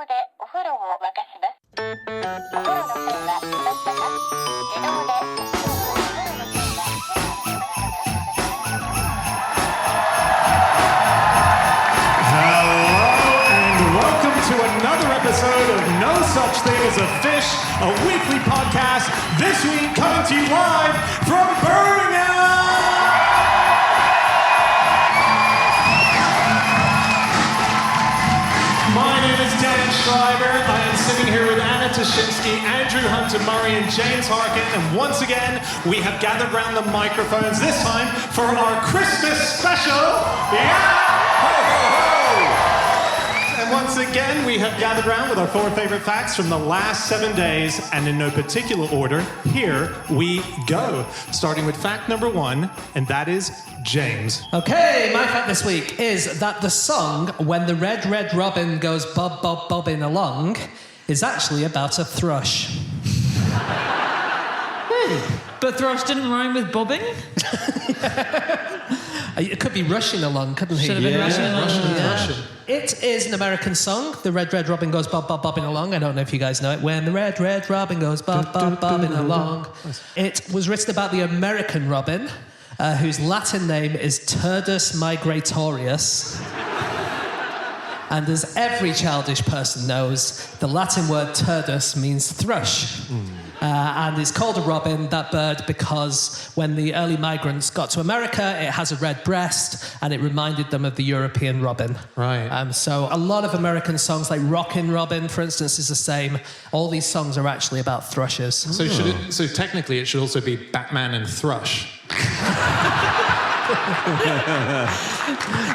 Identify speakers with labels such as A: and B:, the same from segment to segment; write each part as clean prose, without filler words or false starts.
A: でお風呂を沸かします。お風呂の線は来ましたか？自動でお風呂の線が
B: Welcome to another episode of No Such Thing as a Fish, a weekly podcast. This week coming to you live from Birmingham. My name is Dan Schreiber. I am sitting here with Anna Toshinsky, Andrew Hunter-Murray, and James Harkin. And once again, we have gathered around the microphones, this time for our Christmas special. Yeah! Ho, ho, ho! And once again, we have gathered around with our 4 favorite facts from the last 7 days, and in no particular order, here we go. Starting with fact number 1, and that is James.
C: Okay, my fact this week is that the song When the Red, Red Robin Goes Bob, Bob, Bobbing Along is actually about a thrush.
D: But thrush didn't rhyme with bobbing?
C: It could be rushing along, couldn't he?
D: Should have been rushing along.
B: Russian.
C: It is an American song. The Red, Red Robin Goes Bob, Bob, Bobbing Along. I don't know if you guys know it. When the Red, Red Robin Goes Bob, Bob, Bobbing Along. It was written about the American robin, whose Latin name is Turdus migratorius. And as every childish person knows, the Latin word turdus means thrush. And it's called a robin, that bird, because when the early migrants got to America, it has a red breast, and it reminded them of the European robin.
B: Right.
C: So a lot of American songs, like Rockin' Robin, for instance, is the same. All these songs are actually about thrushes.
B: So technically it should also be Batman and Thrush.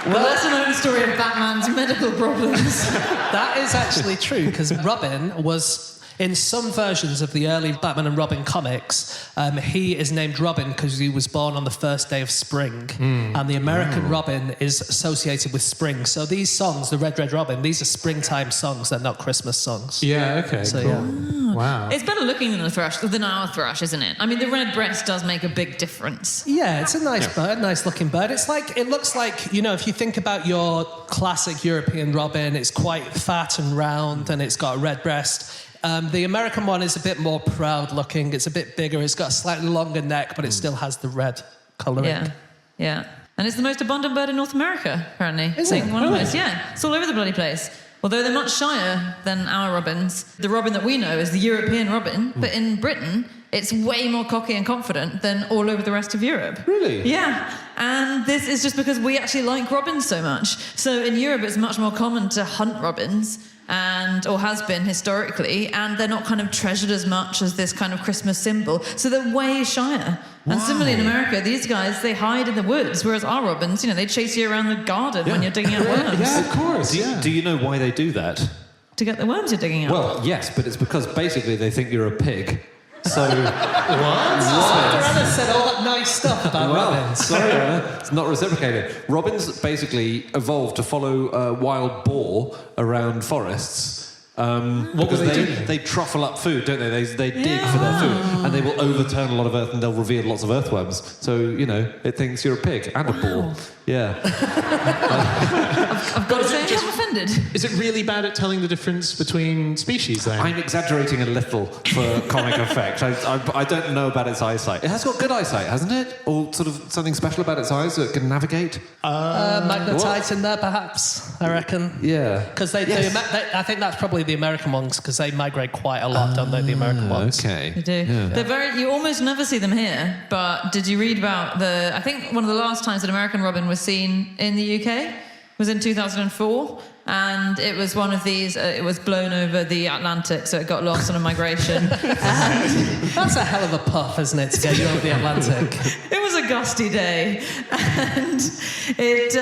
D: Well, that's an own story of Batman's medical problems.
C: That is actually true, because Robin was... In some versions of the early Batman and Robin comics, he is named Robin because he was born on the first day of spring. And the American Robin is associated with spring. So these songs, the Red, Red Robin, these are springtime songs. They're not Christmas songs.
B: Yeah, okay.
C: So,
B: cool.
C: yeah.
B: Wow.
D: It's better looking than our thrush, isn't it? I mean, the red breast does make a big difference.
C: Yeah, it's a nice bird, nice looking bird. It looks like, you know, if you think about your classic European robin, it's quite fat and round and it's got a red breast. The American one is a bit more proud looking. It's a bit bigger. It's got a slightly longer neck, but it still has the red colouring.
D: Yeah. And it's the most abundant bird in North America, apparently.
C: Is it?
D: One of those, yeah. It's all over the bloody place. Although they're much shyer than our robins. The robin that we know is the European robin, but in Britain, it's way more cocky and confident than all over the rest of Europe.
B: Really?
D: Yeah. And this is just because we actually like robins so much. So in Europe, it's much more common to hunt robins, or has been historically, and they're not kind of treasured as much as this kind of Christmas symbol. So they're way shyer.
B: Wow.
D: And similarly in America, these guys, they hide in the woods, whereas our robins, they chase you around the garden when you're digging out worms.
B: Yeah, of course.
E: Do you know why they do that?
D: To get the worms you're digging out.
E: Well, yes, but it's because basically they think you're a pig. So...
C: What? After Anna said all that nice stuff about robins.
E: Sorry, Anna. It's not reciprocated. Robins basically evolved to follow wild boar around forests. Because they truffle up food, don't they? They dig for their food, and they will overturn a lot of earth, and they'll reveal lots of earthworms. So, it thinks you're a pig and a boar. Yeah.
D: I've got to say, I'm offended.
B: Is it really bad at telling the difference between species, then?
E: I'm exaggerating a little for comic effect. I don't know about its eyesight. It has got good eyesight, hasn't it? Or sort of something special about its eyes so it can navigate?
C: Magnetite in there, perhaps, I reckon.
E: Yeah.
C: Because I think that's probably the American ones, because they migrate quite a lot, don't they, the American ones?
E: Okay.
D: They do.
E: Yeah.
D: They're you almost never see them here, but did you read about I think one of the last times an American robin was seen in the UK was in 2004, and it was one of these, it was blown over the Atlantic, so it got lost on a migration.
C: That's a hell of a puff, isn't it, to get you over the Atlantic?
D: It was a gusty day, and it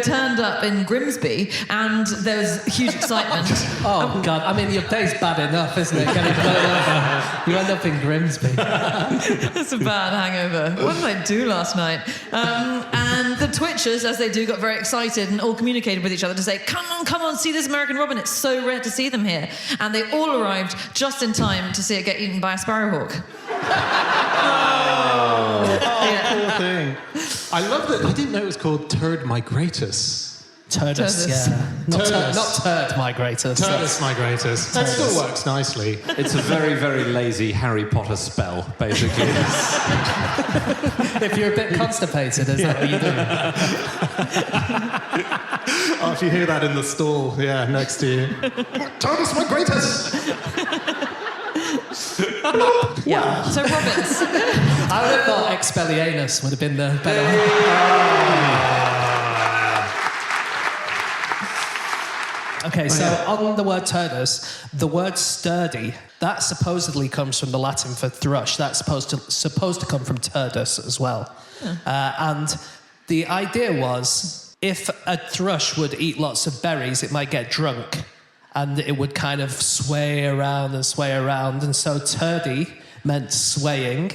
D: turned up in Grimsby, and there was huge excitement.
C: Oh, God, I mean, your day's bad enough, isn't it, getting blown over? You end up in Grimsby.
D: It's a bad hangover. What did I do last night? And the Twitchers, as they do, got very excited and all communicated with each other to say, come on, see this American robin. It's so rare to see them here. And they all arrived just in time to see it get eaten by a sparrowhawk.
B: Poor thing. I love that. I didn't know it was called Turd migratus.
C: Turdus,
D: Turdus.
C: yeah. Not
B: Turdus.
C: turd migrators.
B: Turdus migrators. That still works nicely.
E: It's a very, very lazy Harry Potter spell, basically.
C: If you're a bit constipated, is that what you do?
B: Oh, if you hear that in the stall, yeah, next to you. Turdus migrators!
D: Yeah. So Robbins.
C: I would have thought Expelliarmus would have been the better. Okay, so on the word turdus, the word sturdy, that supposedly comes from the Latin for thrush. That's supposed to come from turdus as well. And the idea was, if a thrush would eat lots of berries, it might get drunk, and it would kind of sway around. And so turdy meant swaying,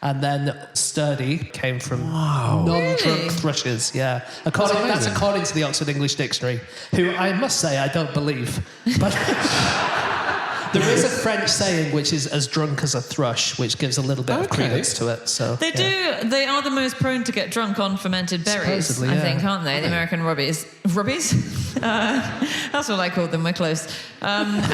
C: and then sturdy came from non-drunk
D: Really?
C: thrushes. Yeah, that's according to the Oxford English Dictionary, who I must say I don't believe, but there is a French saying which is as drunk as a thrush, which gives a little bit of credence to it. So
D: They are the most prone to get drunk on fermented berries,
C: Supposedly,
D: I
C: yeah.
D: think, aren't they? The American robbies. Robbies? That's what I called them. We're close. And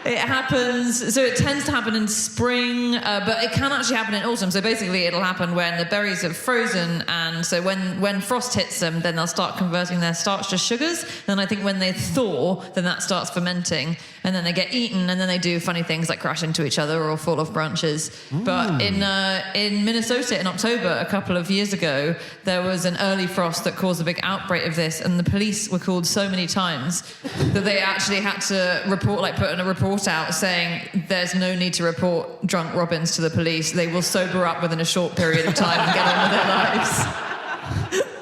D: it happens. So it tends to happen in spring, but it can actually happen in autumn. So basically, it'll happen when the berries have frozen, and so when frost hits them, then they'll start converting their starch to sugars. And I think when they thaw, then that starts fermenting, and then they get eaten, and then they do funny things like crash into each other or fall off branches. But in Minnesota in October a couple of years ago, there was an early frost that caused a big outbreak of this, and the police were called so many times that they actually had to put in a report out saying there's no need to report drunk robins to the police. They will sober up within a short period of time and get on with their lives.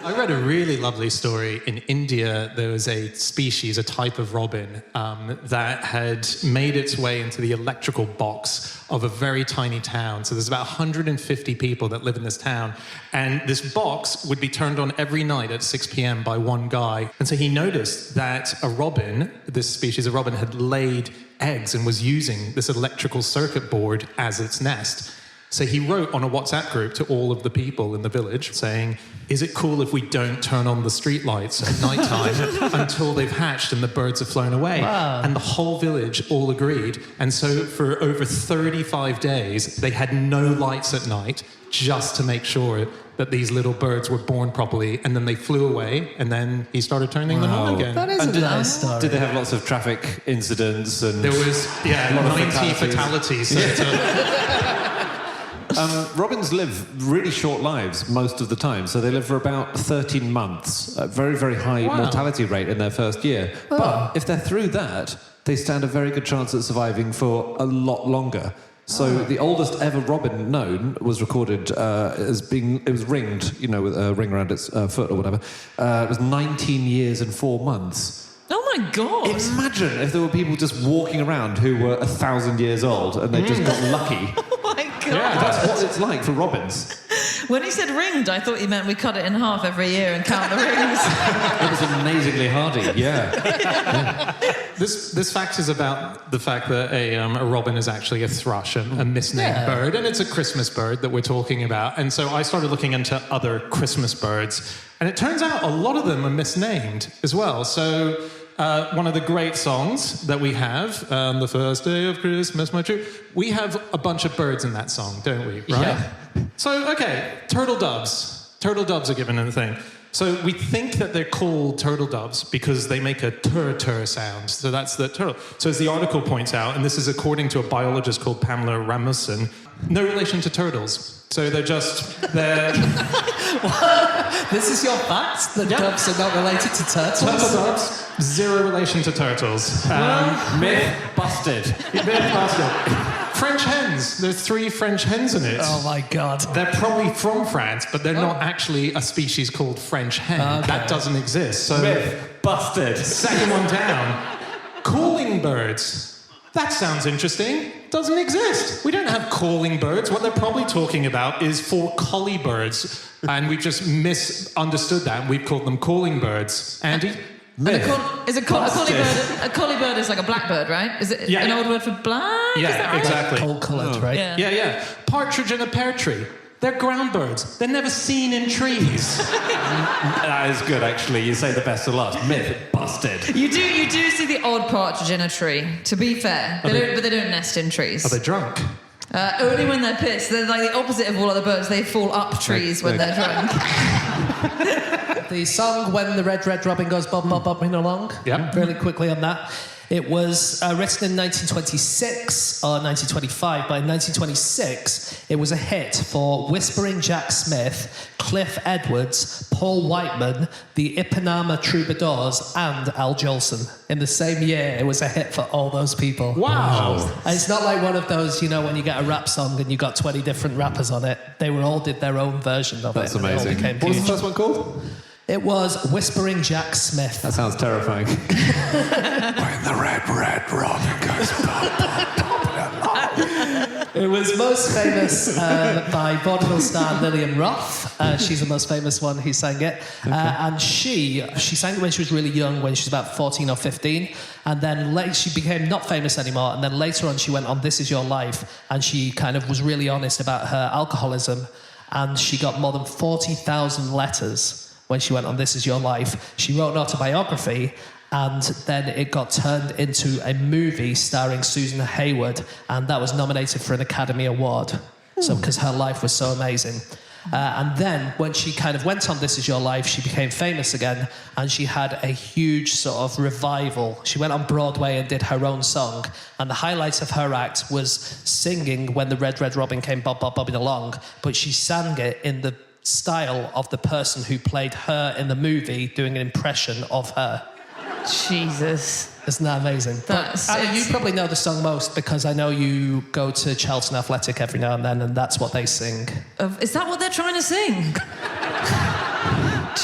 B: I read a really lovely story. In India, there was a species, a type of robin, that had made its way into the electrical box of a very tiny town. So there's about 150 people that live in this town. And this box would be turned on every night at 6 p.m. by one guy. And so he noticed that a robin, this species of robin, had laid eggs and was using this electrical circuit board as its nest. So he wrote on a WhatsApp group to all of the people in the village saying, is it cool if we don't turn on the streetlights at nighttime until they've hatched and the birds have flown away?
C: Wow.
B: And the whole village all agreed. And so for over 35 days, they had no lights at night just to make sure that these little birds were born properly. And then they flew away, and then he started turning them on again.
C: that is a nice story.
E: Did they have lots of traffic incidents? And
B: There was,
E: a lot of
B: 90 fatalities. So
E: robins live really short lives most of the time, so they live for about 13 months, a very, very high mortality rate in their first year. But if they're through that, they stand a very good chance at surviving for a lot longer. So the oldest ever robin known was recorded as being, it was ringed, with a ring around its foot or whatever. It was 19 years and 4 months.
D: Oh my God.
E: Imagine if there were people just walking around who were 1,000 years old and they just got lucky.
D: Oh my God.
E: Yeah, that's what it's like for robins.
D: When he said ringed, I thought he meant we cut it in half every year and count the rings.
E: It was amazingly hardy, yeah.
B: This fact is about the fact that a robin is actually a thrush, a misnamed bird, and it's a Christmas bird that we're talking about. And so I started looking into other Christmas birds, and it turns out a lot of them are misnamed as well. So one of the great songs that we have, the first day of Christmas, my true, we have a bunch of birds in that song, don't we? Right?
C: Yeah.
B: So, okay, turtle doves. Turtle doves are given in the thing. So we think that they're called turtle doves because they make a tur-tur sound. So that's the turtle. So as the article points out, and this is according to a biologist called Pamela Rasmussen, no relation to turtles. So they're
C: This is your fact? The doves are not related to turtles?
B: turtle doves, zero relation to turtles.
E: Myth busted.
B: Myth busted. French hens. There's 3 French hens in it.
C: Oh my God.
B: They're probably from France, but they're not actually a species called French hen.
C: Okay.
B: That doesn't exist. So
E: Myth busted.
B: second one down. Calling birds. That sounds interesting. Doesn't exist. We don't have calling birds. What they're probably talking about is 4 collie birds. And we've just misunderstood that. We've called them calling birds. Andy?
D: A collie bird is like a blackbird, right? Is it an old word for black?
B: Yeah,
D: Is that right?
B: exactly.
C: Cold coloured, right?
D: Yeah.
B: Yeah. Partridge in a pear tree. They're ground birds. They're never seen in trees.
E: That is good, actually. You say the best to last. Myth busted.
D: You do see the odd partridge in a tree. To be fair, but they don't nest in trees.
B: Are they drunk?
D: Only when they're pissed. They're like the opposite of all other birds. They fall up trees when they're drunk.
C: The song "When the Red Robin Goes Bob Bob Bobbing Along."
B: Yeah.
C: Really quickly on that. It was written in 1926 or 1925, but in 1926 it was a hit for Whispering Jack Smith, Cliff Edwards, Paul Whiteman, the Ipanema Troubadours, and Al Jolson. In the same year, it was a hit for all those people.
B: Wow.
C: And it's not like one of those, you know, when you get a rap song and you got 20 different rappers on it. They all did their own version of
E: That's
C: it.
E: amazing.
C: It all became
E: What was the
C: huge.
E: first one called?
C: It was Whispering Jack Smith.
E: That sounds terrifying. When the red robin goes
C: It was most famous by vaudeville star Lillian Roth. She's the most famous one who sang it. And she sang it when she was really young, when she was about 14 or 15. And then she became not famous anymore. And then later on, she went on This Is Your Life. And she kind of was really honest about her alcoholism. And she got more than 40,000 letters when she went on This Is Your Life. She wrote an autobiography, and then it got turned into a movie starring Susan Hayward, and that was nominated for an Academy Award. So, because her life was so amazing. And then when she kind of went on This Is Your Life, she became famous again, and she had a huge sort of revival. She went on Broadway and did her own song, and the highlight of her act was singing When the Red Robin Came Bob Bob Bobbing Along, but she sang it in the style of the person who played her in the movie, doing an impression of her.
D: Jesus.
C: Isn't that amazing? You probably know the song most because I know you go to Charlton Athletic every now and then, and that's what they sing.
D: Is that what they're trying to sing?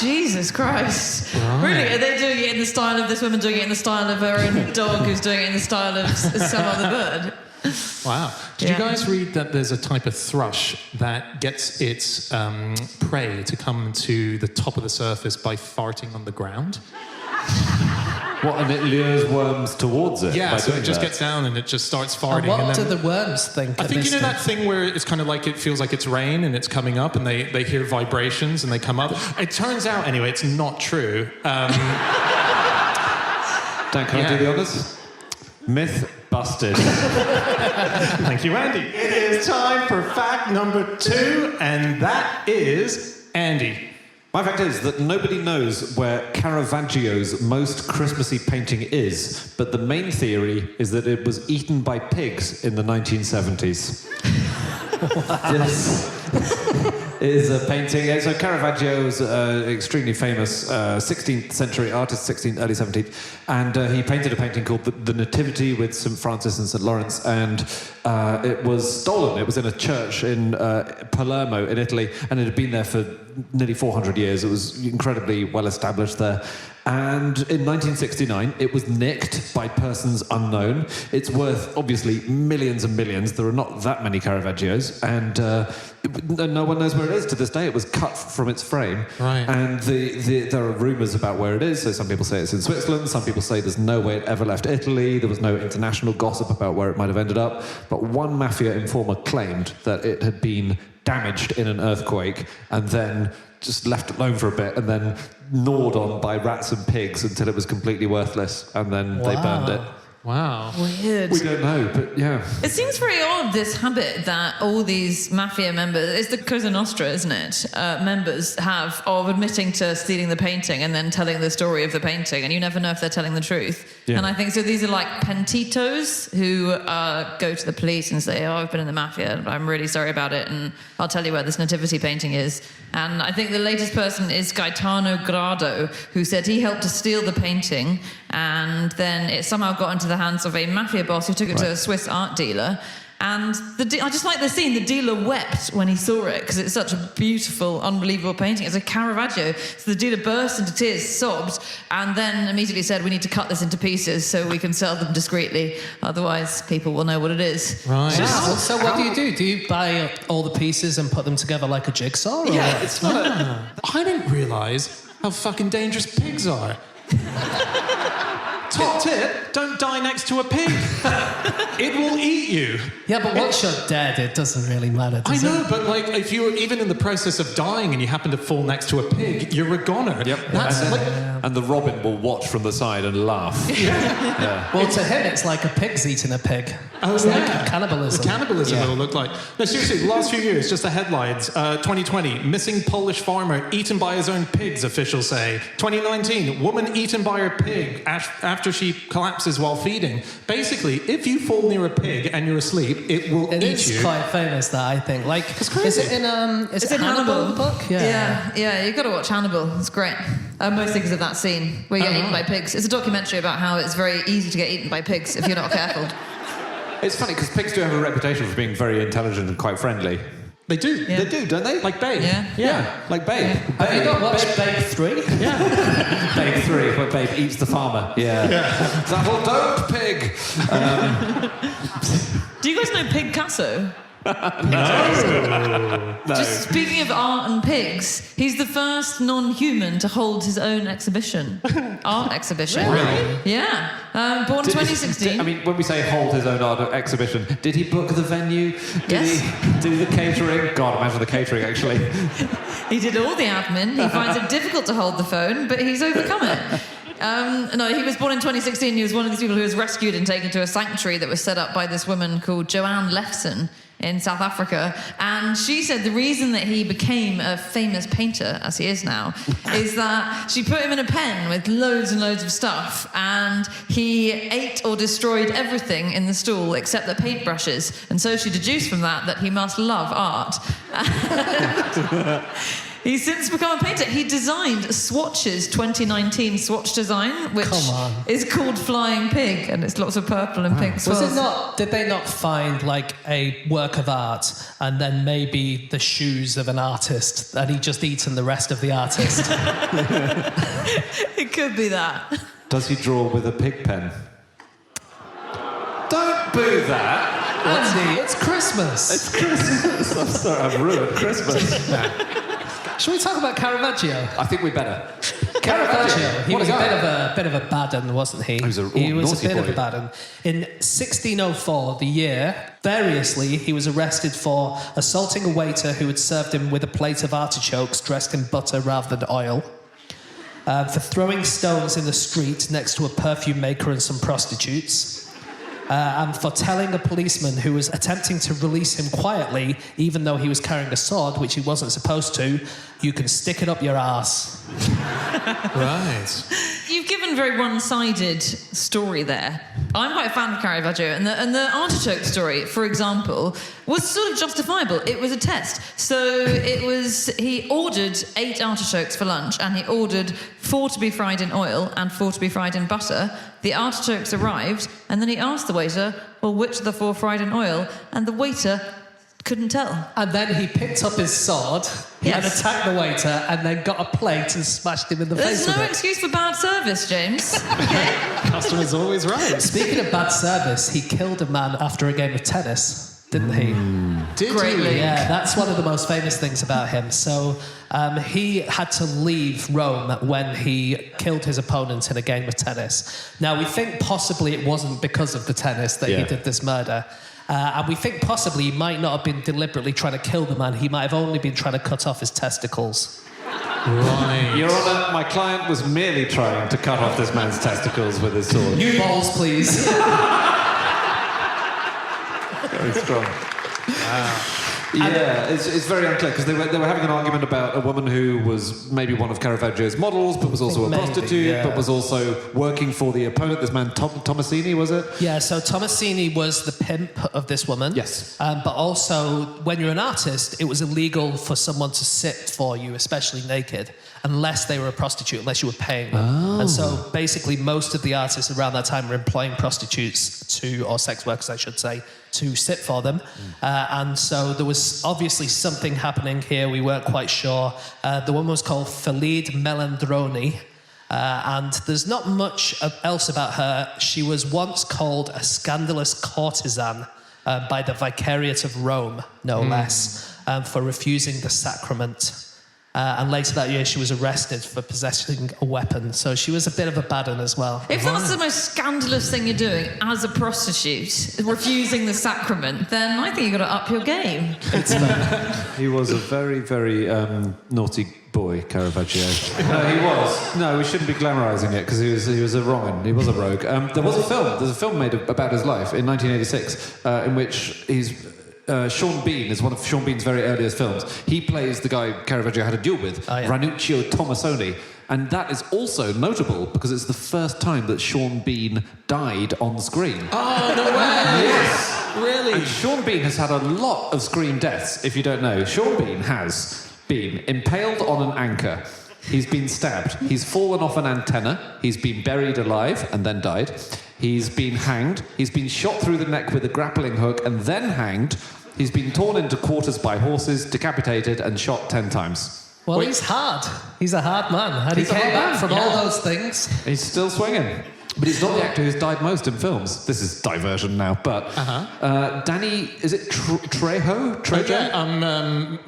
D: Jesus Christ.
B: Right.
D: Really? Are they doing it in the style of this woman doing it in the style of her own dog who's doing it in the style of some other bird?
B: Wow. Did you guys read that there's a type of thrush that gets its prey to come to the top of the surface by farting on the ground?
E: What, and it lures worms towards it?
B: Yeah,
E: by
B: so
E: doing
B: it just
E: that?
B: gets down and it just starts farting.
C: And what
B: and
C: do
B: then,
C: the worms think?
B: I think you know that thing where it's kind of like it feels like it's rain and it's coming up and they hear vibrations and they come up. It turns out, anyway, it's not true.
E: Dan, can I do the others? Myth busted.
B: Thank you, Andy. It is time for fact number 2, and that is Andy.
E: My fact is that nobody knows where Caravaggio's most Christmassy painting is, but the main theory is that it was eaten by pigs in the 1970s. This is a painting. So Caravaggio was an extremely famous 16th century artist, early 17th, and he painted a painting called the Nativity with St. Francis and St. Lawrence, and it was stolen. It was in a church in Palermo in Italy, and it had been there for nearly 400 years. It was incredibly well established there. And in 1969, it was nicked by persons unknown. It's worth, obviously, millions and millions. There are not that many Caravaggios, and no one knows where it is to this day. It was cut from its frame.
B: Right.
E: And there are rumours about where it is. So some people say it's in Switzerland. Some people say there's no way it ever left Italy. There was no international gossip about where it might have ended up. But one mafia informer claimed that it had been damaged in an earthquake and then just left alone for a bit and then gnawed on by rats and pigs until it was completely worthless, and then they burned it.
B: Wow.
D: Weird.
E: We don't know, but yeah.
D: It seems very odd, this habit that all these mafia members, it's the Cosa Nostra, isn't it? Members have of admitting to stealing the painting and then telling the story of the painting, and you never know if they're telling the truth.
E: Yeah.
D: And I think so. These are like pentitos who go to the police and say, "Oh, I've been in the mafia. I'm really sorry about it, and I'll tell you where this nativity painting is." And I think the latest person is Gaetano Grado, who said he helped to steal the painting, and then it somehow got into the hands of a mafia boss who took it to a Swiss art dealer. And I just like the scene. The dealer wept when he saw it because it's such a beautiful, unbelievable painting. It's a Caravaggio. So the dealer burst into tears, sobbed, and then immediately said, "We need to cut this into pieces so we can sell them discreetly. Otherwise, people will know what it is."
B: Right.
C: So what do you do? Do you buy up all the pieces and put them together like a jigsaw? Or
E: Yeah, it's not
B: I didn't realise how fucking dangerous pigs are. Top tip, don't die next to a pig. It will eat you.
C: Yeah, but once you're dead, it doesn't really matter,
B: I
C: does
B: know,
C: it?
B: but like if you're even in the process of dying and you happen to fall next to a pig, you're a goner.
E: Yep.
B: That's
E: and,
B: like,
E: and the robin will watch from the side and laugh.
C: Well, to him, it's like a pig's eating a pig.
B: Oh,
C: It's like cannibalism.
B: Cannibalism it'll look like. No, seriously, the last few years, just the headlines. 2020, missing Polish farmer eaten by his own pigs, officials say. 2019, woman eaten by her pig after she collapses while feeding. Basically, if you fall near a pig and you're asleep, it will
C: It
B: eat
C: is
B: you.
C: quite famous, that, I think. Like,
B: crazy.
C: is it in
D: It's in Hannibal.
C: the book?
D: Yeah, you've got to watch Hannibal. It's great. Mostly because of that scene where you get eaten by pigs. It's a documentary about how it's very easy to get eaten by pigs if you're not careful.
E: It's funny because pigs do have a reputation for being very intelligent and quite friendly.
B: They do.
D: Yeah.
E: They do, don't they?
B: Like Babe.
D: Yeah.
E: Like Babe.
D: Yeah.
C: Have you not watched Babe 3?
B: Yeah.
E: Babe 3, where Babe eats the farmer. Yeah. That'll don't, pig.
D: Do you guys know Pigcasso?
E: No.
D: Just speaking of art and pigs, he's the first non-human to hold his own exhibition. Art exhibition.
B: Really?
D: Yeah. Born 2016.
E: I mean, when we say hold his own art exhibition, did he book the venue? Did
D: Yes.
E: he do the catering? God, imagine the catering, actually.
D: He did all the admin. He finds it difficult to hold the phone, but he's overcome it. No, he was born in 2016. He was one of these people who was rescued and taken to a sanctuary that was set up by this woman called Joanne Lefson in South Africa. And she said the reason that he became a famous painter, as he is now, is that she put him in a pen with loads and loads of stuff, and he ate or destroyed everything in the stool except the paintbrushes. And so she deduced from that he must love art. He's since become a painter. He designed Swatch's 2019 Swatch design, which is called Flying Pig, and it's lots of purple and pink swirls.
C: Was it not? Did they not find like a work of art and then maybe the shoes of an artist, and he just eaten the rest of the artist?
D: It could be that.
E: Does he draw with a pig pen? Don't boo that.
C: Andy, it's Christmas.
E: It's Christmas. I'm sorry, I've ruined Christmas.
C: Shall we talk about Caravaggio?
E: I think we better.
C: Caravaggio, he
E: What
C: was
E: a
C: a
E: guy.
C: bit of a bad un, wasn't he?
E: He was a
C: He was
E: naughty
C: a bit of
E: boy.
C: a bad un. In 1604, the year, variously, he was arrested for assaulting a waiter who had served him with a plate of artichokes dressed in butter rather than oil, for throwing stones in the street next to a perfume maker and some prostitutes, and for telling a policeman who was attempting to release him quietly, even though he was carrying a sword, which he wasn't supposed to, you can stick it up your arse.
B: Right.
D: You've given a very one-sided story there. I'm quite a fan of Caravaggio, and the artichoke story, for example, was sort of justifiable. It was a test. So he ordered 8 artichokes for lunch, and he ordered 4 to be fried in oil and 4 to be fried in butter. The artichokes arrived, and then he asked the waiter, well, which of the 4 fried in oil? And the waiter couldn't tell.
C: And then he picked up his sword and attacked the waiter and then got a plate and smashed him in the face
D: There's
C: with
D: no
C: it.
D: excuse for bad service, James.
B: Customer's always right.
C: Speaking of bad service, he killed a man after a game of tennis, didn't he?
B: Did
D: Greatly.
B: you?
C: Yeah, that's one of the most famous things about him. So he had to leave Rome when he killed his opponent in a game of tennis. Now, we think possibly it wasn't because of the tennis that he did this murder. And we think possibly he might not have been deliberately trying to kill the man. He might have only been trying to cut off his testicles.
B: Right.
E: Your Honour, my client was merely trying to cut off this man's testicles with his sword.
C: New balls, please.
E: Very strong. Wow. Yeah, it's very unclear because they were having an argument about a woman who was maybe one of Caravaggio's models, but was also a prostitute, but was also working for the opponent. This man, Tomasini, was it?
C: Yeah, so Tomasini was the pimp of this woman.
E: Yes.
C: But also, when you're an artist, it was illegal for someone to sit for you, especially naked, unless they were a prostitute, unless you were paying them.
E: Oh.
C: And so basically most of the artists around that time were employing prostitutes or sex workers, I should say, to sit for them. And so there was obviously something happening here. We weren't quite sure. The woman was called Felice Melandroni. And there's not much else about her. She was once called a scandalous courtesan by the Vicariate of Rome, no less, for refusing the sacrament. And later that year, she was arrested for possessing a weapon. So she was a bit of a bad one as well.
D: If that's the most scandalous thing you're doing as a prostitute, refusing the sacrament, then I think you've got to up your game.
E: He was a very, very naughty boy, Caravaggio. No, he was. No, we shouldn't be glamorising it because he was a wrong one. He was a rogue. There was a film. There's a film made about his life in 1986 in which he's... Sean Bean is one of Sean Bean's very earliest films. He plays the guy Caravaggio had a duel with, Ranuccio Tomasoni. And that is also notable because it's the first time that Sean Bean died on screen.
B: Oh, no way!
E: Yes!
B: Really?
E: And Sean Bean has had a lot of screen deaths, if you don't know. Sean Bean has been impaled on an anchor. He's been stabbed. He's fallen off an antenna. He's been buried alive and then died. He's been hanged. He's been shot through the neck with a grappling hook and then hanged. He's been torn into quarters by horses, decapitated and shot 10 times.
C: Well, he's hard. He's a hard man. And he came back from all those things.
E: He's still swinging. But he's not the actor who's died most in films. This is diversion now, but... Danny, is it Trejo?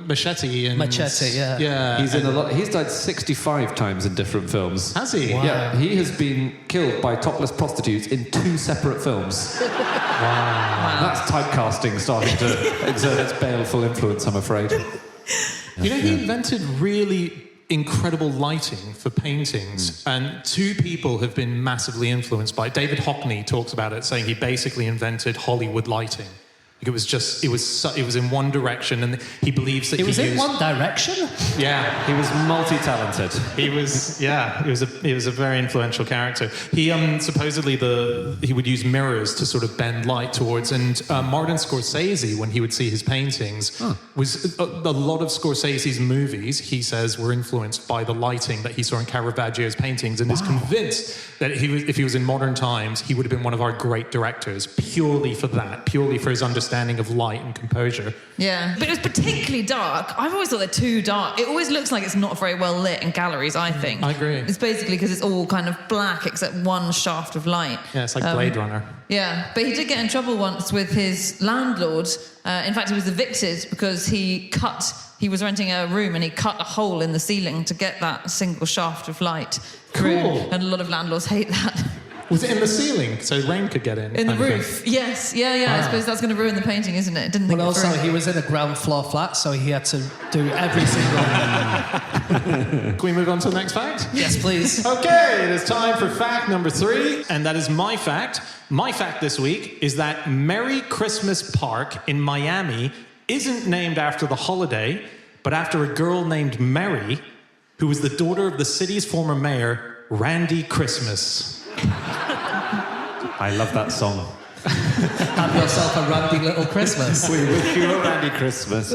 B: Machete.
C: Machete, yeah.
B: Yeah.
E: He's in a lot. He's died 65 times in different films.
B: Has he?
C: Wow.
E: Yeah, he has been killed by topless prostitutes in 2 separate films. Wow. That's typecasting starting to exert its baleful influence, I'm afraid.
B: You know, he invented really incredible lighting for paintings, and 2 people have been massively influenced by it. David Hockney talks about it, saying he basically invented Hollywood lighting. It was in one direction, and he believes that
C: It was in one direction?
B: Yeah,
E: He was multi-talented.
B: he was a very influential character. He supposedly he would use mirrors to sort of bend light towards, and Martin Scorsese, when he would see his paintings, was a lot of Scorsese's movies, he says, were influenced by the lighting that he saw in Caravaggio's paintings, and is convinced that if he was in modern times, he would have been one of our great directors purely for that, purely for his understanding of light and composure.
D: Yeah, but it was particularly dark. I've always thought they're too dark. It always looks like it's not very well lit in galleries, I think.
B: I agree.
D: It's basically because it's all kind of black except one shaft of light.
B: Yeah, it's like Blade Runner.
D: Yeah, but he did get in trouble once with his landlord. In fact, he was evicted because he was renting a room and he cut a hole in the ceiling to get that single shaft of light through.
B: Cool.
D: And a lot of landlords hate that.
B: Was it in the ceiling so rain could get in?
D: In the roof, yes. Yeah. I suppose that's going to ruin the painting, isn't it? Didn't think
C: Well,
D: it
C: also,
D: through.
C: he was in a ground floor flat, so he had to do every single...
B: Can we move on to the next fact?
C: Yes, please.
B: Okay, it is time for fact number 3, and that is my fact. My fact this week is that Merry Christmas Park in Miami isn't named after the holiday, but after a girl named Mary, who was the daughter of the city's former mayor, Randy Christmas.
E: I love that song.
C: Have yourself a randy little Christmas.
E: We wish you a Randy Christmas.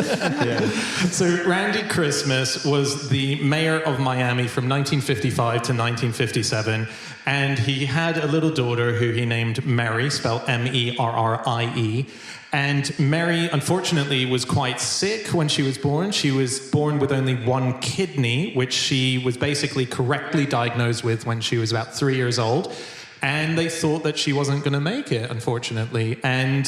B: So Randy Christmas was the mayor of Miami from 1955 to 1957, and he had a little daughter who he named Mary, spelled Merrie. And Mary, unfortunately, was quite sick when she was born. She was born with only 1 kidney, which she was basically correctly diagnosed with when she was about 3 years old. And they thought that she wasn't going to make it, unfortunately. And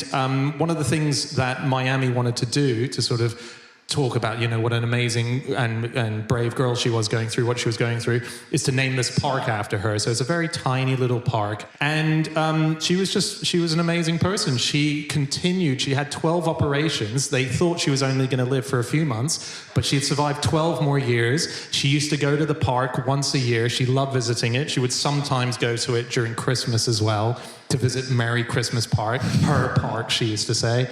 B: one of the things that Miami wanted to do to sort of talk about, you know, what an amazing and brave girl she was going through, what she was going through, is to name this park after her. So it's a very tiny little park. And she was an amazing person. She had 12 operations. They thought she was only going to live for a few months, but she had survived 12 more years. She used to go to the park once a year. She loved visiting it. She would sometimes go to it during Christmas as well, to visit Merry Christmas Park, her park, she used to say.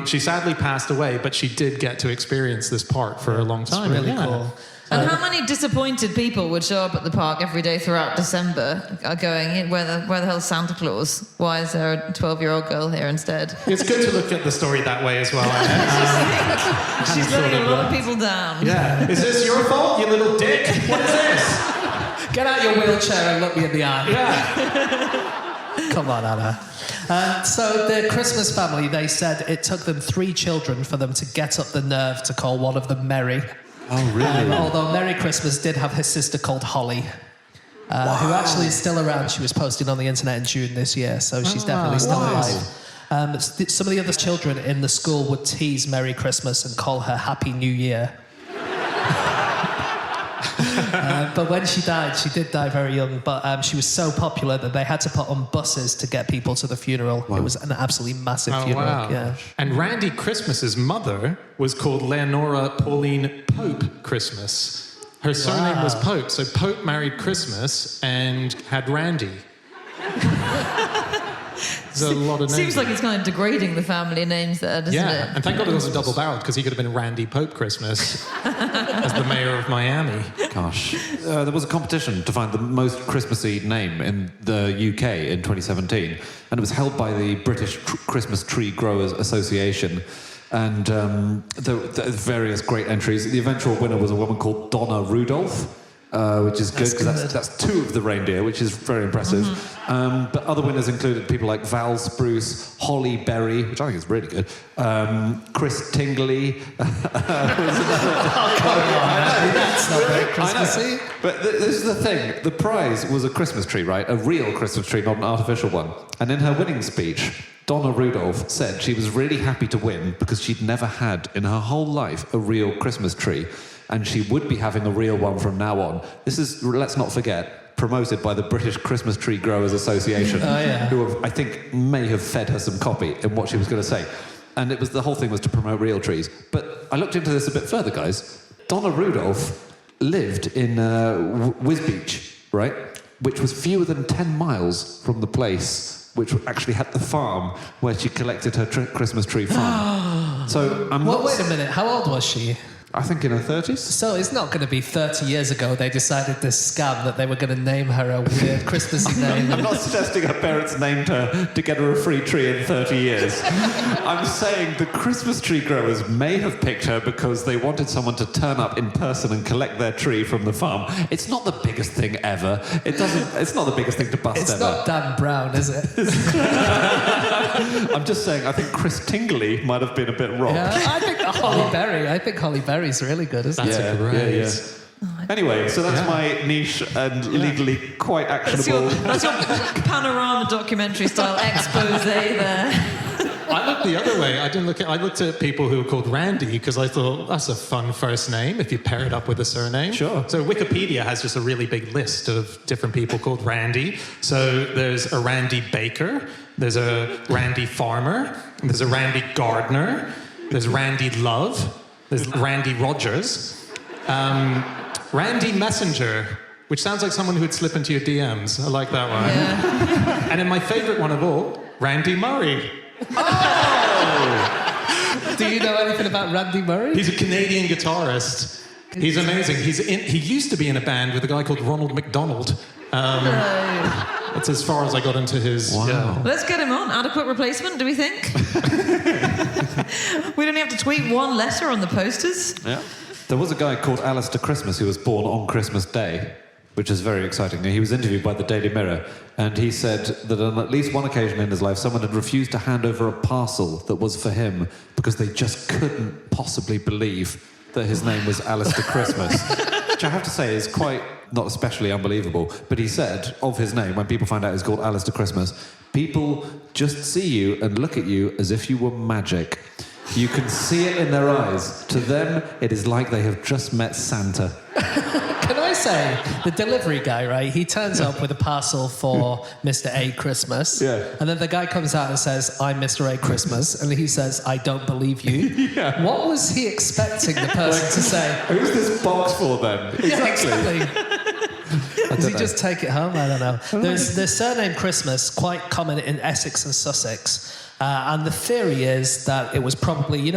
B: She sadly passed away, but she did get to experience this park for a long time.
C: It's really cool.
D: And how many disappointed people would show up at the park every day throughout December going, where the hell's Santa Claus? Why is there a 12-year-old girl here instead?
B: It's good to look at the story that way as well.
D: She's letting a lot of people down.
B: Yeah. Is this your fault, you little dick? What is this?
C: Get out your wheelchair and look me in the eye.
B: Yeah.
C: Come on, Anna. So the Christmas family, they said it took them 3 children for them to get up the nerve to call one of them Merry.
E: Oh, really?
C: Although Merry Christmas did have his sister called Holly, who actually is still around. She was posted on the internet in June this year, so she's definitely still alive. Some of the other children in the school would tease Merry Christmas and call her Happy New Year. when she died, she did die very young, but she was so popular that they had to put on buses to get people to the funeral. It was an absolutely massive funeral.
B: Wow.
C: Yeah.
B: And Randy Christmas's mother was called Leonora Pauline Pope Christmas. Her surname was Pope, so Pope married Christmas and had Randy. There's a lot of names.
D: Seems like it's kind of degrading the family names there, doesn't it?
B: And thank God it wasn't double-barreled, because he could have been Randy Pope Christmas as the mayor of Miami.
E: Gosh. There was a competition to find the most Christmassy name in the UK in 2017, and it was held by the British Christmas Tree Growers Association. And there were various great entries. The eventual winner was a woman called Donna Rudolph, which is good because that's two of the reindeer, which is very impressive. But other winners included people like Val Spruce, Holly Berry, which I think is really good, Chris Tingley.
C: That's not very Christmassy.
E: But this is the thing. The prize was a Christmas tree, right? A real Christmas tree, not an artificial one. And in her winning speech, Donna Rudolph said she was really happy to win because she'd never had in her whole life a real Christmas tree. And she would be having a real one from now on. This is, let's not forget, promoted by the British Christmas Tree Growers Association, who have, I think may have fed her some copy in what she was going to say. And the whole thing was to promote real trees. But I looked into this a bit further, guys. Donna Rudolph lived in Wisbech, right? Which was fewer than 10 miles from the place which actually had the farm where she collected her Christmas tree from. So
C: wait a minute, how old was she?
E: I think in her 30s.
C: So it's not going to be 30 years ago they decided this scam that they were going to name her a weird Christmassy name.
E: I'm not suggesting her parents named her to get her a free tree in 30 years. I'm saying the Christmas tree growers may have picked her because they wanted someone to turn up in person and collect their tree from the farm. It's not the biggest thing ever. It's not the biggest thing to bust
C: It's
E: ever.
C: not Dan Brown, is it?
E: I'm just saying, I think Chris Tingley might have been a bit wrong.
C: Yeah, I think Holly Berry's really good, isn't it?
B: That's great.
E: Yeah. Anyway, so that's my niche and legally quite actionable.
D: That's your panorama documentary style expose there.
B: I looked the other way. I looked at people who were called Randy because I thought that's a fun first name if you pair it up with a surname.
E: Sure.
B: So Wikipedia has just a really big list of different people called Randy. So there's a Randy Baker, there's a Randy Farmer, there's a Randy Gardner, there's Randy Love, there's Randy Rogers, Randy Messenger, which sounds like someone who would slip into your DMs. I like that one.
D: Yeah.
B: And then my favourite one of all, Randy Murray.
C: Oh! Do you know anything about Randy Murray?
B: He's a Canadian guitarist. He's amazing. He used to be in a band with a guy called Ronald McDonald. That's as far as I got into his...
E: Wow.
B: Yeah.
D: Let's get him on. Adequate replacement, do we think? We'd only have to tweet one letter on the posters.
E: Yeah. There was a guy called Alistair Christmas who was born on Christmas Day, which is very exciting. He was interviewed by the Daily Mirror, and he said that on at least one occasion in his life, someone had refused to hand over a parcel that was for him because they just couldn't possibly believe that his name was Alistair Christmas, which I have to say is quite not especially unbelievable. But he said of his name, when people find out he's called Alistair Christmas, people just see you and look at you as if you were magic. You can see it in their eyes. To them, it is like they have just met Santa.
C: Can I say, the delivery guy, right, he turns up with a parcel for Mr. A Christmas.
E: Yeah.
C: And then the guy comes out and says, I'm Mr. A Christmas. And he says, I don't believe you.
E: Yeah.
C: What was he expecting the person to say?
E: Who's this box for then?
C: Exactly. Does he just take it home? I don't know. There's the surname Christmas, quite common in Essex and Sussex. And the theory is that it was probably,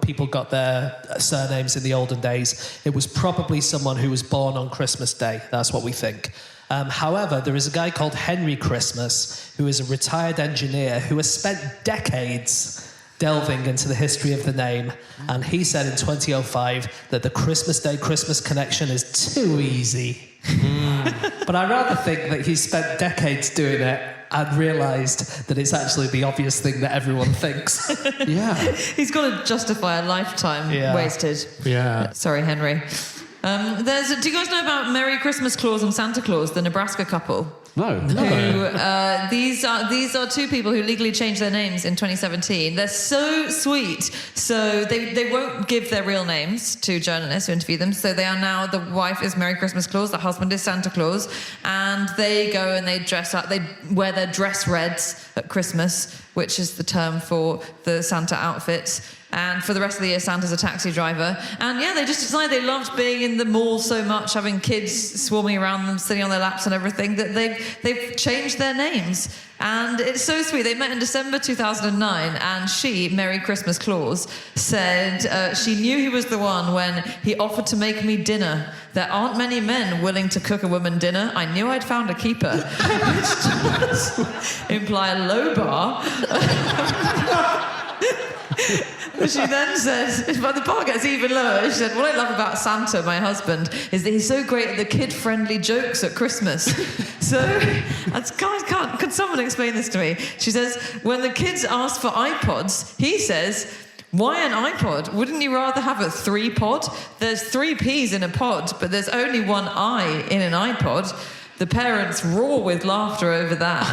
C: people got their surnames in the olden days. It was probably someone who was born on Christmas Day. That's what we think. However, there is a guy called Henry Christmas, who is a retired engineer who has spent decades delving into the history of the name. And he said in 2005 that the Christmas Day Christmas connection is too easy. But I rather think that he spent decades doing it and realised that it's actually the obvious thing that everyone thinks.
E: Yeah.
D: He's got to justify a lifetime wasted.
B: Yeah.
D: Sorry, Henry. Do you guys know about Merry Christmas Claus and Santa Claus, the Nebraska couple?
E: No.
D: Who, these are two people who legally changed their names in 2017. They're so sweet. So they won't give their real names to journalists who interview them. So they are now, the wife is Merry Christmas Claus, the husband is Santa Claus, and they go and they dress up. They wear their dress reds at Christmas, which is the term for the Santa outfits. And for the rest of the year, Santa's a taxi driver. And yeah, they just decided they loved being in the mall so much, having kids swarming around them, sitting on their laps and everything, that they've changed their names. And it's so sweet. They met in December 2009, and she, Merry Christmas Claus, said she knew he was the one when he offered to make me dinner. There aren't many men willing to cook a woman dinner. I knew I'd found a keeper. Which does imply a low bar. She then says, but the bar gets even lower. She said, what I love about Santa, my husband, is that he's so great at the kid-friendly jokes at Christmas. So, can someone explain this to me? She says, when the kids ask for iPods, he says, why an iPod? Wouldn't you rather have a 3-pod? There's 3 Ps in a pod, but there's only one I in an iPod. The parents roar with laughter over that.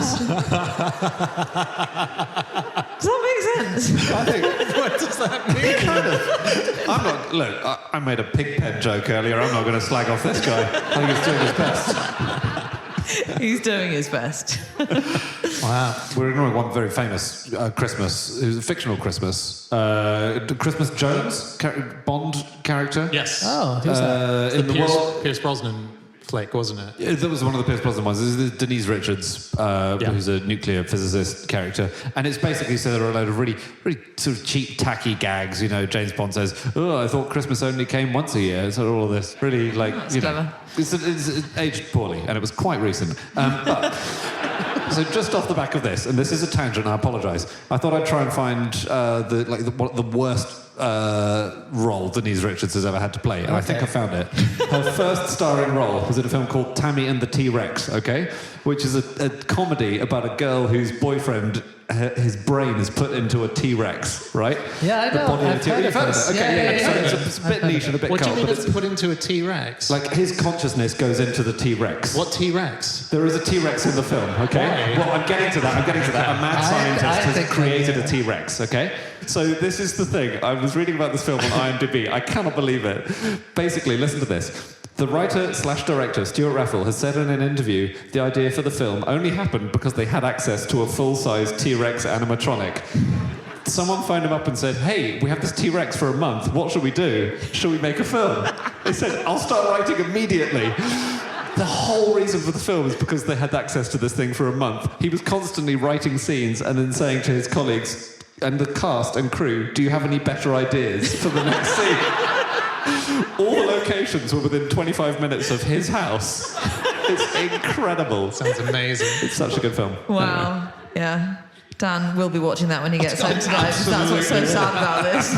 D: Does that make sense?
E: I think, what does that mean? Kind of. I'm not, look, I made a pig pen joke earlier. I'm not going to slag off this guy. I think he's doing his best.
D: He's doing his best.
E: Wow. We're ignoring one very famous Christmas. It was a fictional Christmas. Christmas Jones, Bond character.
B: Yes.
C: Oh, who's that?
E: In the world.
B: Pierce Brosnan flick, wasn't it?
E: Yeah, that was one of the Pierce Brosnan ones. This is Denise Richards, who's a nuclear physicist character. And it's basically so there are a load of really sort of cheap, tacky gags. You know, James Bond says, oh, I thought Christmas only came once a year. So all of this. Really, like,
D: That's
E: you know.
D: clever.
E: It's aged poorly, and it was quite recent. But, so just off the back of this, and this is a tangent, I apologise. I thought I'd try and find the worst role Denise Richards has ever had to play, and I think I found it. Her first starring role was in a film called Tammy and the T-Rex, okay? Which is a comedy about a girl whose boyfriend, his brain is put into a T-Rex, right?
C: Yeah, I know.
E: The body of a
C: I've heard
E: You've
C: of this.
E: Okay,
C: Yeah.
E: So it's a bit niche and a bit
B: What do
E: cold,
B: you mean
E: but
B: it's put into a T-Rex?
E: like his consciousness goes into the T-Rex.
B: What T-Rex?
E: There is a T-Rex in the film, okay?
B: Why?
E: Well, I'm getting to that. A mad scientist has created a T-Rex, okay? So this is the thing. I was reading about this film on IMDb. I cannot believe it. Basically, listen to this. The writer/director, Stuart Raffle, has said in an interview the idea for the film only happened because they had access to a full-size T-Rex animatronic. Someone phoned him up and said, hey, we have this T-Rex for a month. What should we do? Should we make a film? They said, I'll start writing immediately. The whole reason for the film is because they had access to this thing for a month. He was constantly writing scenes and then saying to his colleagues and the cast and crew, do you have any better ideas for the next scene? All the locations were within 25 minutes of his house. It's incredible.
B: Sounds amazing.
E: It's such a good film.
D: Wow.
E: Anyway.
D: Yeah. Dan will be watching that when he gets home tonight. That's what's so sad about this.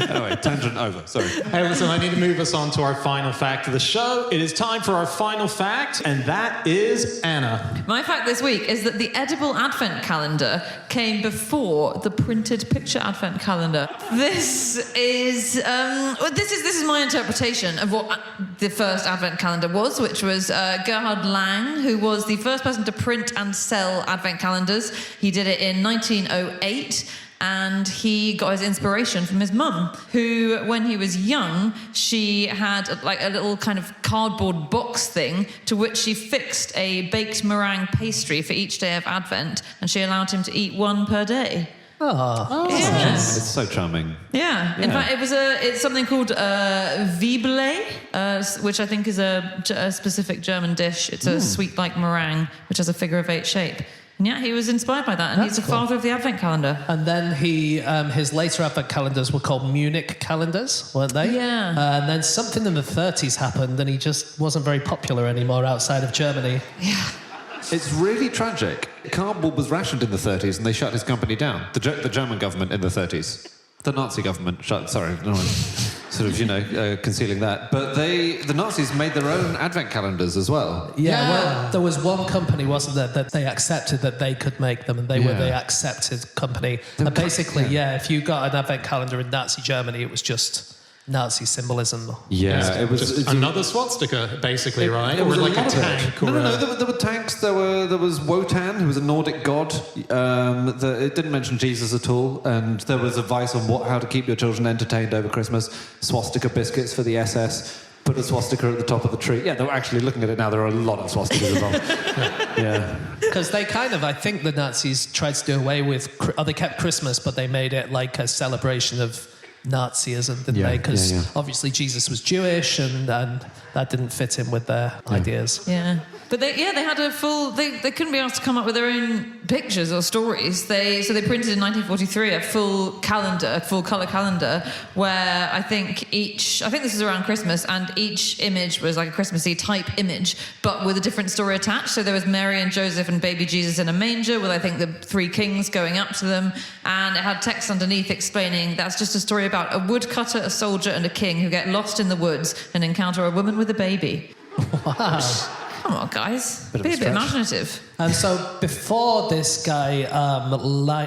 E: Anyway, tangent over. Sorry.
B: Hey, listen, I need to move us on to our final fact of the show. It is time for our final fact, and that is Anna.
D: My fact this week is that the edible advent calendar came before the printed picture advent calendar. This is my interpretation of what the first advent calendar was, which was Gerhard Lang, who was the first person to print and sell advent calendars. He did it in 1908, and he got his inspiration from his mum, who, when he was young, she had like a little kind of cardboard box thing to which she fixed a baked meringue pastry for each day of Advent, and she allowed him to eat one per day.
C: Oh.
D: Yes.
E: It's so charming.
D: Yeah. In fact, it's something called Wiebele, which I think is a specific German dish. It's a sweet like meringue, which has a figure of 8 shape. And yeah, he was inspired by that, and he's the father of the Advent calendar.
C: And then his later Advent calendars were called Munich calendars, weren't they?
D: Yeah.
C: And then something in the 30s happened, and he just wasn't very popular anymore outside of Germany.
D: Yeah.
E: It's really tragic. Cardboard was rationed in the 30s, and they shut his company down. The German government in the 30s. The Nazi government shut... Sorry, no one sort of, concealing that. But the Nazis made their own advent calendars as well.
C: Yeah, well, there was one company, wasn't there, that they accepted that they could make them, and they were the accepted company. And basically, if you got an advent calendar in Nazi Germany, it was just Nazi symbolism.
E: Yeah, it was
B: just another swastika, basically, right?
E: It was
B: or like a
E: lot of
B: tank.
E: it.
B: Or
E: No. There were tanks. There was Wotan, who was a Nordic god. It didn't mention Jesus at all. And there was advice on how to keep your children entertained over Christmas. Swastika biscuits for the SS. Put a swastika at the top of the tree. Yeah, they're actually looking at it now. There are a lot of swastikas involved. Yeah.
C: Because they I think the Nazis tried to do away with, they kept Christmas, but they made it like a celebration of Nazism, didn't they? Because obviously Jesus was Jewish, and that didn't fit in with their ideas.
D: Yeah. But they had a full... They couldn't be asked to come up with their own pictures or stories. So they printed in 1943 a full colour calendar, where I think this is around Christmas, and each image was like a Christmassy type image, but with a different story attached. So there was Mary and Joseph and baby Jesus in a manger, with I think the three kings going up to them, and it had text underneath explaining that's just a story about a woodcutter, a soldier, and a king who get lost in the woods and encounter a woman with a baby.
C: Wow.
D: Come on, guys. Be a bit
E: stretch.
D: imaginative.
C: And so before this guy,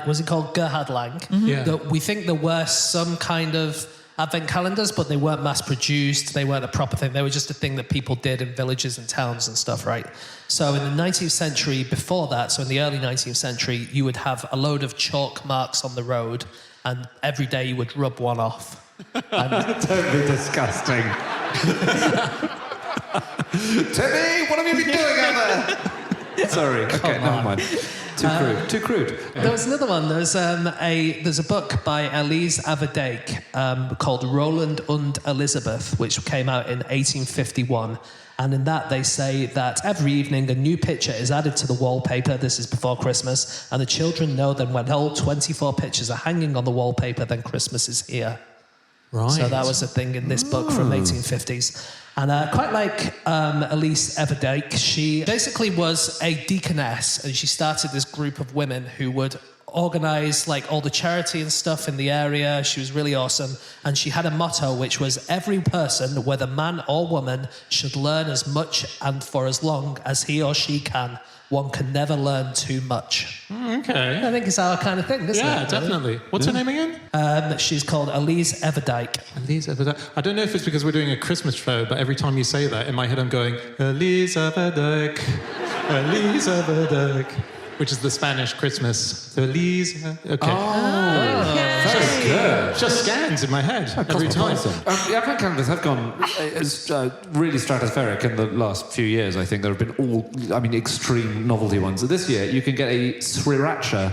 C: was he called Gerhard Lang?
B: Yeah.
C: We think there were some kind of advent calendars, but they weren't mass-produced. They weren't a proper thing. They were just a thing that people did in villages and towns and stuff, right? So in the 19th century, before that, so in the early 19th century, you would have a load of chalk marks on the road, and every day you would rub one off.
E: Don't be disgusting. Timmy, what have you been doing out there? Sorry. Okay, never mind. Too crude.
C: There was another one. There's a book by Elise Averdijk called Roland und Elizabeth, which came out in 1851. And in that, they say that every evening a new picture is added to the wallpaper. This is before Christmas. And the children know that when all 24 pictures are hanging on the wallpaper, then Christmas is here.
B: Right.
C: So that was a thing in this book from 1850s. And quite like Elise Everdijk, she basically was a deaconess, and she started this group of women who would organise like all the charity and stuff in the area. She was really awesome. And she had a motto, which was every person, whether man or woman, should learn as much and for as long as he or she can. One can never learn too much.
B: Okay.
C: I think it's our kind of thing, isn't it?
B: Yeah, definitely. What's her name again?
C: She's called Elise Everdijk.
B: Elise Everdijk. I don't know if it's because we're doing a Christmas show, but every time you say that, in my head I'm going, Elise Everdijk, Elise Everdijk, which is the Spanish Christmas. Elise. Okay.
E: Very good.
B: Just scans in my head every time.
E: The advent calendars have gone really stratospheric in the last few years. I think there have been extreme novelty ones. So this year, you can get a Sriracha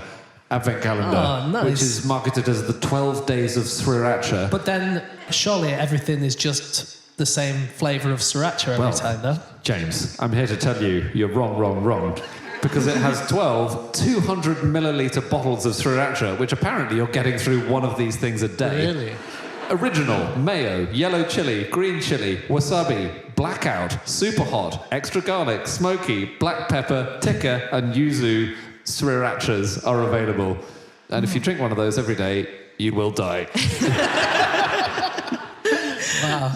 E: advent calendar, which is marketed as the 12 days of Sriracha.
C: But then, surely everything is just the same flavour of Sriracha every time, though?
E: James, I'm here to tell you, you're wrong. Because it has 12 200-milliliter bottles of Sriracha, which apparently you're getting through one of these things a day.
B: Really?
E: Original, mayo, yellow chili, green chili, wasabi, blackout, super hot, extra garlic, smoky, black pepper, tikka, and yuzu Srirachas are available. And if you drink one of those every day, you will die.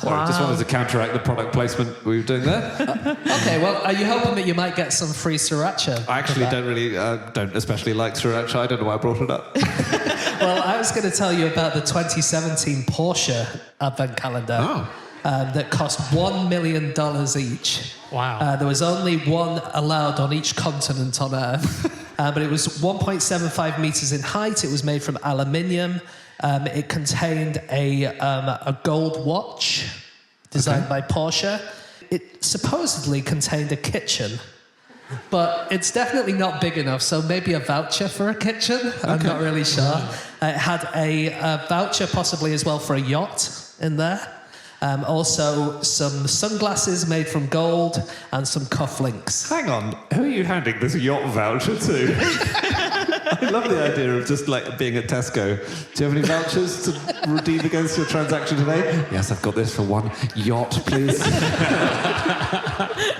E: Sorry, just wanted to counteract the product placement we were doing there.
C: Okay, well, are you hoping that you might get some free Sriracha?
E: I actually don't especially like Sriracha. I don't know why I brought it up.
C: Well, I was going to tell you about the 2017 Porsche advent calendar that cost $1 million each.
B: Wow.
C: There was only one allowed on each continent on Earth. But it was 1.75 metres in height. It was made from aluminium. It contained a gold watch designed by Porsche. It supposedly contained a kitchen, but it's definitely not big enough, so maybe a voucher for a kitchen. I'm not really sure. It had a voucher possibly as well for a yacht in there. Also some sunglasses made from gold and some cufflinks.
E: Hang on, who are you handing this yacht voucher to? I love the idea of just like being at Tesco. Do you have any vouchers to redeem against your transaction today? Yes, I've got this for one yacht, please.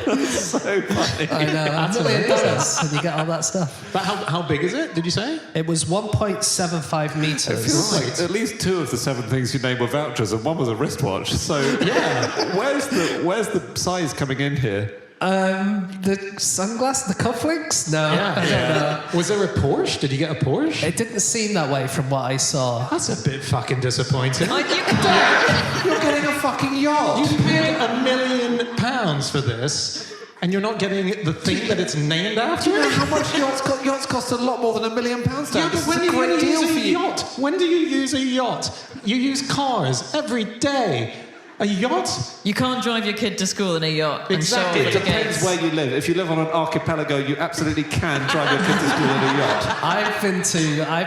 E: That's so funny.
C: I know, $1 million, and you get all that stuff.
B: But how big is it, did you say?
C: It was 1.75
E: It
C: metres.
E: feels like at least 2 of the 7 things you named were vouchers, and one was a wristwatch. So yeah, where's the size coming in here?
C: The sunglass, the cufflinks? No, I don't know.
B: Was there a Porsche? Did you get a Porsche?
C: It didn't seem that way from what I saw.
B: That's a bit fucking disappointing.
D: Like, you can
E: You're getting a fucking yacht.
B: You paid £1 million for this, and you're not getting the thing that it's named after?
E: Do you know how much yachts cost? Yachts cost a lot more than £1 million.
B: Yeah, but when do you use a yacht? When do you use a yacht? You use cars every day. A yacht?
D: You can't drive your kid to school in a yacht.
B: Exactly.
D: And show
E: It depends where you live. If you live on an archipelago, you absolutely can drive your kids to school in a yacht.
C: I've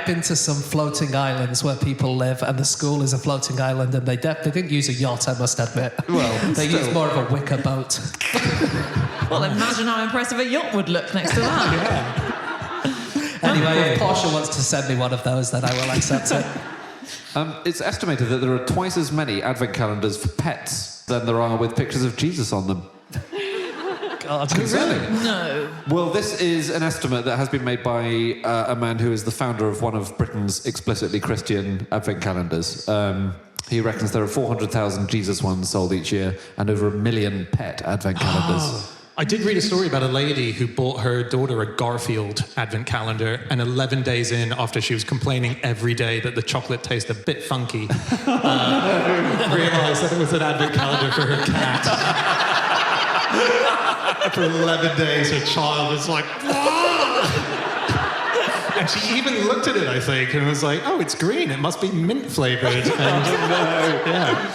C: been to some floating islands where people live, and the school is a floating island, and they didn't use a yacht, I must admit.
E: Well,
C: they used more of a wicker boat.
D: Well, imagine how impressive a yacht would look next to that.
C: Anyway, if Porsche wants to send me one of those, then I will accept it.
E: It's estimated that there are twice as many advent calendars for pets than there are with pictures of Jesus on them.
C: God,
E: Really?
D: No.
E: Well, this is an estimate that has been made by a man who is the founder of one of Britain's explicitly Christian advent calendars. He reckons there are 400,000 Jesus ones sold each year and over 1 million pet advent calendars.
B: I did read a story about a lady who bought her daughter a Garfield advent calendar, and 11 days in, after she was complaining every day that the chocolate tasted a bit funky, realised that it was an advent calendar for her cat. For 11 days, her child was like, "Whoa!" And she even looked at it, I think, and was like, "Oh, it's green. It must be mint flavoured." And yeah.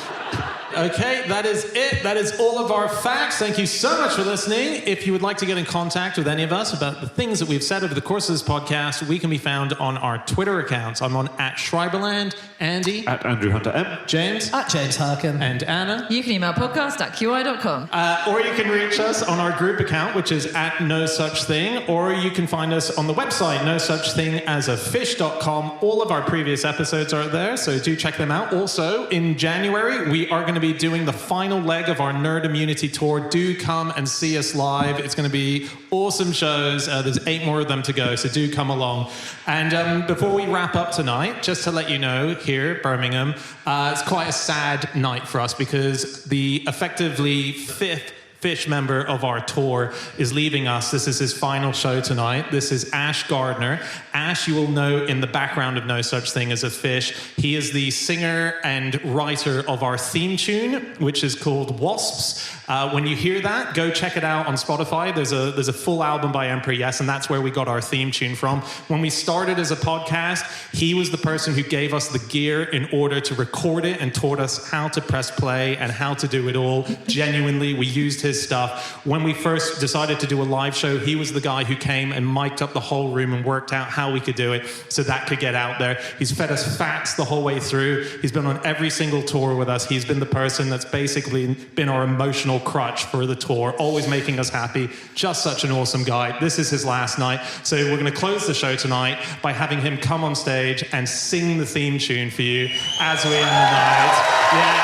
B: Okay, that is it. That is all of our facts. Thank you so much for listening. If you would like to get in contact with any of us about the things that we've said over the course of this podcast, we can be found on our Twitter accounts. I'm on @Schreiberland, Andy,
E: @AndrewHunterM,
B: James,
C: James Harkin,
B: and Anna.
D: You can email podcast@qi.com.
B: Or you can reach us on our group account, which is @NoSuchThing, or you can find us on the website, nosuchthingasafish.com. All of our previous episodes are there, so do check them out. Also, in January, we are going to be doing the final leg of our Nerd Immunity Tour. Do come and see us live. It's going to be awesome shows. There's 8 more of them to go, so do come along. And before we wrap up tonight, just to let you know, here, Birmingham, it's quite a sad night for us because the effectively 5th Fish member of our tour is leaving us. This is his final show tonight. This is Ash Gardner. Ash, you will know in the background of No Such Thing as a Fish. He is the singer and writer of our theme tune, which is called Wasps. When you hear that, go check it out on Spotify. There's a full album by Emperor Yes, and that's where we got our theme tune from. When we started as a podcast, he was the person who gave us the gear in order to record it and taught us how to press play and how to do it all. Genuinely, we used his stuff. When we first decided to do a live show, he was the guy who came and mic'd up the whole room and worked out how we could do it so that could get out there. He's fed us facts the whole way through. He's been on every single tour with us. He's been the person that's basically been our emotional crutch for the tour, always making us happy. Just such an awesome guy. This is his last night. So we're going to close the show tonight by having him come on stage and sing the theme tune for you as we end the night. Yeah.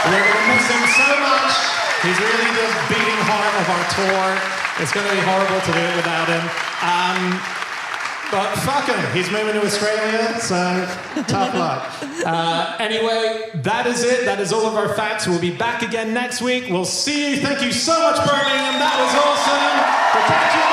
B: We're going to miss him so much. He's really the beating heart of our tour. It's going to be horrible to do it without him. But fuck him. He's moving to Australia, so tough luck. Anyway, that is it. That is all of our facts. We'll be back again next week. We'll see you. Thank you so much, Birmingham. That was awesome. We'll catch you